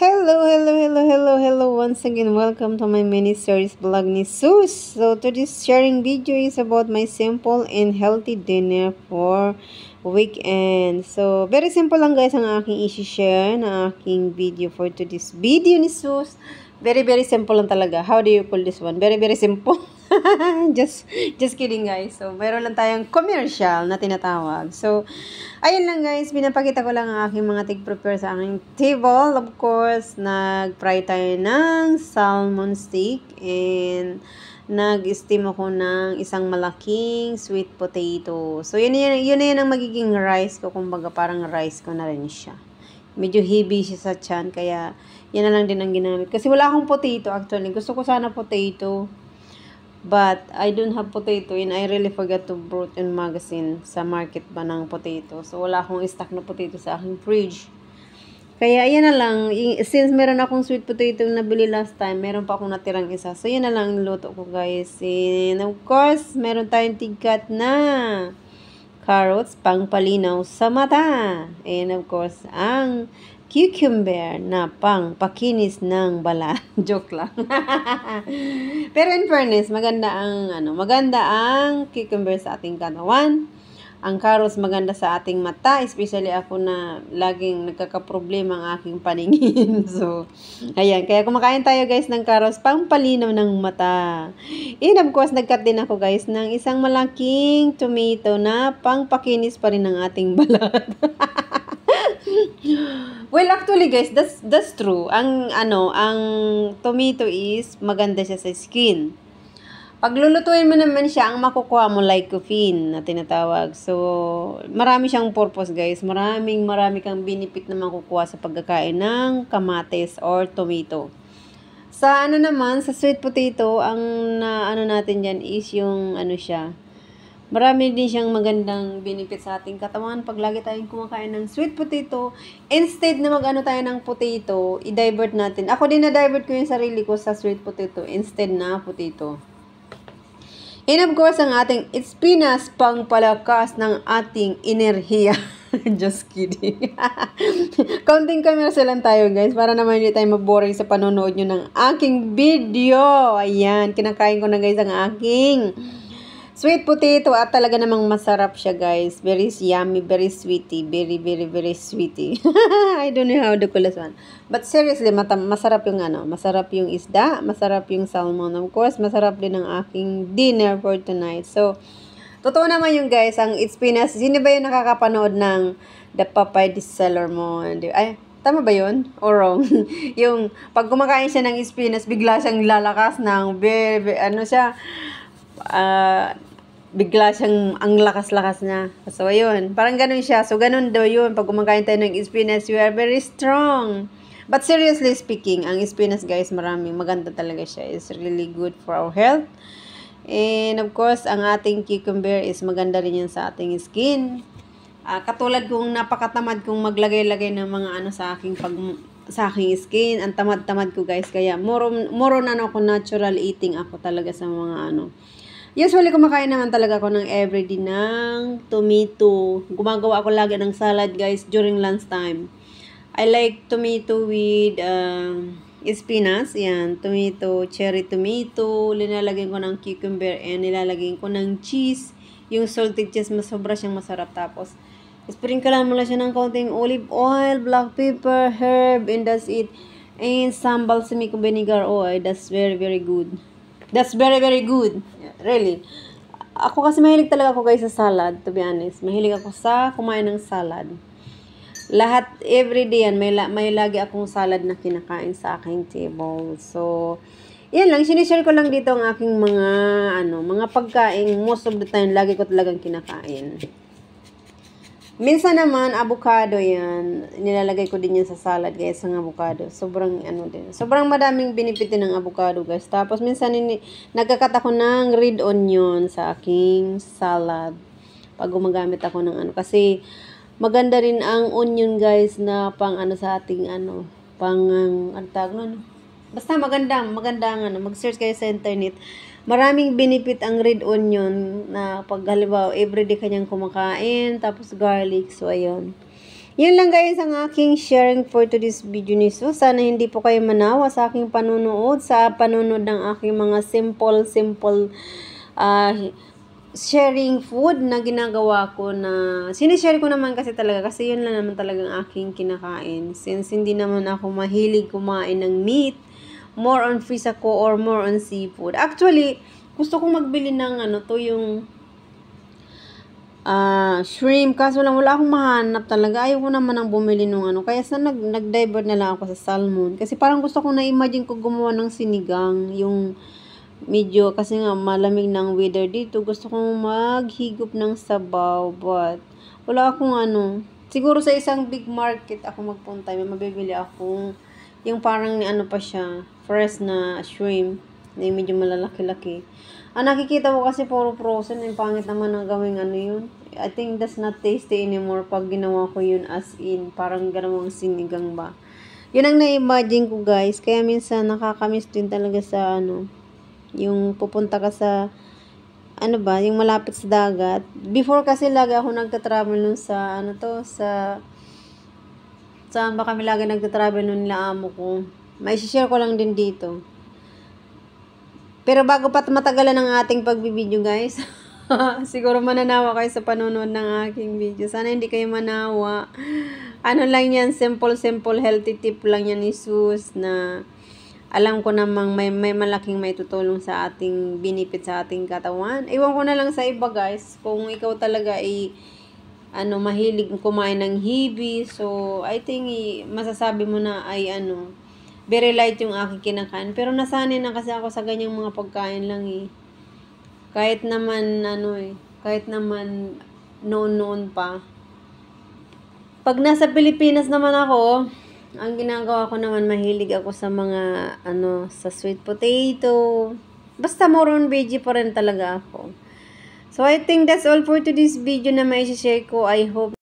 Hello once again. Welcome to my mini series vlog ni Sus. So today's sharing video is about my simple and healthy dinner for weekend. So very simple lang guys ang aking i-share na aking video for today's video ni Sus. Very simple lang talaga. How do you call this one? Very simple. just kidding guys. So meron lang tayong commercial na tinatawag. So ayun lang guys, pinapakita ko lang ang aking mga tig-prepare sa aking table. Of course, nag-fry tayo ng salmon steak and nag-steam ako ng isang malaking sweet potato. So yun ang magiging rice ko. Kumbaga parang rice ko na rin siya. Medyo heavy siya sa tiyan, kaya yan na lang din ang ginamit. Kasi wala akong potato actually. Gusto ko sana potato. But I don't have potato and I really forgot to brought in magazine sa market ba ng potato. So wala akong stock na potato sa aking fridge. Kaya yan na lang. Since meron akong sweet potato na nabili last time, meron pa akong natirang isa. So yan na lang ang luto ko guys. And of course, meron tayong tigkat na carrots, pangpalinaw sa mata. And of course, ang cucumber na pang pakinis ng balat. Joke lang. Pero in fairness, maganda ang cucumber sa ating katawan. Ang carrots maganda sa ating mata, especially ako na laging nagkakaproblema ang aking paningin. So, ayan. Kaya kumakain tayo guys ng carrots pang palinaw ng mata. And of course, nagkat din ako guys ng isang malaking tomato na pang pakinis pa rin ng ating balat. Well, actually guys, that's true. Ang tomato is maganda siya sa skin. Pag lulutuin mo naman siya, ang makukuha mo lycopene na tinatawag. So, marami siyang purpose guys. Marami kang benefit na makukuha sa pagkakain ng kamatis or tomato. Sa sa sweet potato, ang natin diyan is yung siya. Marami din siyang magandang benefit sa ating katawan. Pag lagi tayong kumakain ng sweet potato, instead na tayo ng potato, i-divert natin. Ako din na-divert ko yung sarili ko sa sweet potato instead na potato. And of course, ang ating spinach pang palakas ng ating enerhiya. Just kidding. Counting commercial lang tayo guys, para naman hindi tayo maboring sa panonood nyo ng aking video. Ayan, kinakain ko na guys ang aking sweet potato at talaga namang masarap siya guys. Very yummy, very sweety. Very sweety. I don't know how to call this one. But seriously, masarap yung masarap yung isda, masarap yung salmon. Of course, masarap din ang aking dinner for tonight. So, totoo naman yung guys, ang spinach. Sino ba yung nakakapanood ng The Popeye the Sailor Moon? Ay, tama ba yun? Or wrong? Yung pag kumakain siya ng spinach, bigla siyang lalakas ng bigla siyang ang lakas-lakas niya. So, ayun. Parang ganun siya. So, ganun daw yun. Pag kumakain tayo ng spinach, we are very strong. But seriously speaking, ang spinach guys, maganda talaga siya. It's really good for our health. And of course, ang ating cucumber is maganda rin yan sa ating skin. Katulad kong napakatamad kong maglagay-lagay ng mga sa aking skin. Ang tamad-tamad ko guys. Kaya more on ako natural eating ako talaga sa mga Usually, kumakain naman talaga ako ng everyday ng tomato. Gumagawa ako lagi ng salad, guys, during lunch time. I like tomato with spinach. Yan, tomato, cherry tomato. Linalagyan ko ng cucumber and nilalagyan ko ng cheese. Yung salted cheese, sobra siyang masarap. Tapos, sprinkle mo lang siya ng kaunting olive oil, black pepper, herb, and that's it. And some balsamic vinegar oil. That's very good. That's very good. Really. Ako kasi mahilig talaga ako guys sa salad, to be honest. Mahilig ako sa kumain ng salad. Lahat, everyday yan, may lagi akong salad na kinakain sa aking table. So, yan lang. Sinishare ko lang dito ang aking mga pagkain. Most of the time, lagi ko talagang kinakain. Minsan naman, avocado yan. Nilalagay ko din yan sa salad guys, ang avocado. Sobrang din. Sobrang madaming benefit din ng avocado guys. Tapos minsan nagkakat ako ng red onion sa aking salad. Pag gumagamit ako ng kasi maganda rin ang onion guys na pang sa ating Basta maganda mag-search kayo sa internet. Maraming benefit ang red onion na pag halimbawa everyday kanyang kumakain, tapos garlic. So ayun. Yun lang guys ang aking sharing for today's video ni Sus. Sana hindi po kayo manawa sa aking panunood, sa panunood ng aking mga simple sharing food na ginagawa ko, na sinishare ko naman kasi talaga kasi yun lang naman talagang aking kinakain. Since hindi naman ako mahilig kumain ng meat, more on fish ako or more on seafood. Actually, gusto kong magbili ng yung shrimp, kaso lang wala akong mahanap talaga. Ayaw ko naman ang bumili nung kaya nag-divert na lang ako sa salmon. Kasi parang gusto kong na-imagine ko gumawa ng sinigang, yung medyo, kasi nga malamig ng weather dito, gusto kong maghigop ng sabaw, but wala akong siguro sa isang big market ako magpunta, may mabibili akong yung parang pa siya, fresh na shrimp, na medyo malalaki-laki. Nakikita ko kasi puro frozen, yung pangit naman ang gawing yun. I think that's not tasty anymore pag ginawa ko yun as in, parang ganawang sinigang ba. Yun ang na-imagine ko guys, kaya minsan nakakamiss din talaga sa yung pupunta ka sa yung malapit sa dagat. Before kasi lagi ako nagta-travel nun sa saan ba kami lagi nagta-travel nun nila amo ko. May share ko lang din dito. Pero bago pa matagalan ng ating pagbibideo guys, siguro mananawa kayo sa panonood ng aking video. Sana hindi kayo manawa. Lang yan, simple healthy tip lang yan ni Sus, na alam ko namang may malaking may tutulong sa ating benefit sa ating katawan. Iwan ko na lang sa iba guys, kung ikaw talaga ay mahilig kumain ng hibi. So I think masasabi mo na ay very light yung aking kinakain. Pero nasanay na kasi ako sa ganyang mga pagkain lang Kahit naman kahit naman noon pa. Pag nasa Pilipinas naman ako, ang ginagawa ko naman, mahilig ako sa mga sa sweet potato. Basta more on veggie pa rin talaga ako. So I think that's all for today's video na may share ko. I hope